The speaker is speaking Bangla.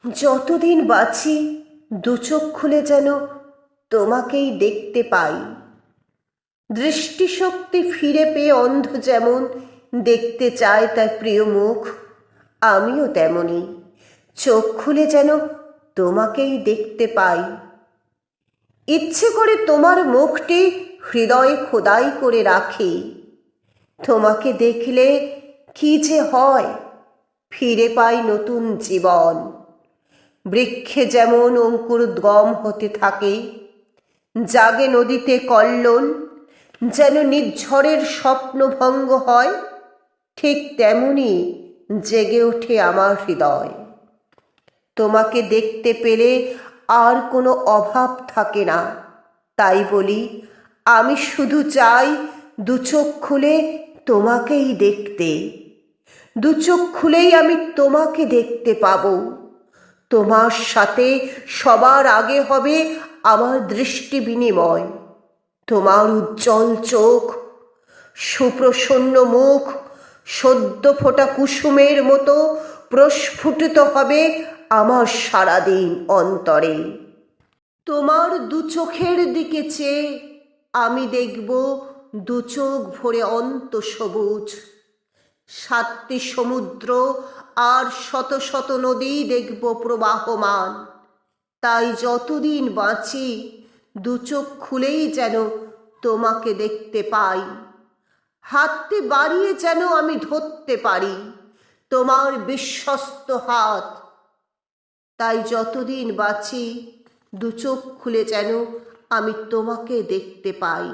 যতদিন বাঁচি দু চোখ খুলে যেন তোমাকেই দেখতে পাই। দৃষ্টিশক্তি ফিরে পেয়ে অন্ধ যেমন দেখতে চায় তার প্রিয় মুখ, আমিও তেমনি চোখ খুলে যেন তোমাকেই দেখতে পাই। ইচ্ছে করে তোমার মুখটি হৃদয়ে খোদাই করে রাখি। তোমাকে দেখলে কি যে হয়, ফিরে পাই নতুন জীবন। বৃক্ষে যেমন অঙ্কুরোদ্গম হতে থাকে, জাগে নদীতে কল্লোল, যেন নির্ঝরের স্বপ্নভঙ্গ হয়, ঠিক তেমনি জেগে ওঠে আমার হৃদয়। তোমাকে দেখতে পেলে আর কোনো অভাব থাকে না, তাই বলি আমি শুধু চাই দু চোখ খুলে তোমাকেই দেখতে। দু চোখ খুলেই আমি তোমাকে দেখতে পাবো। তোমার সাথে সবার আগে হবে আমার দৃষ্টি বিনিময়। তোমার উজ্জ্বল চোখ, সুপ্রসন্ন মুখ, সদ্য ফোটা কুসুমের মতো প্রস্ফুটিত হবে আমার সারাদিন অন্তরে। তোমার দু চোখের দিকে চেয়ে আমি দেখব দু চোখ ভরে অন্ত সবুজ। সাতটি সমুদ্র আর শত শত নদী দেখব প্রবাহমান। তাই যতদিন বাঁচি দু চোখ খুলেই যেন তোমাকে দেখতে পাই। হাতটি বাড়িয়ে যেন আমি ধরতে পারি তোমার বিশ্বস্ত হাত। তাই যতদিন বাঁচি দু চোখ খুলে যেন আমি তোমাকে দেখতে পাই।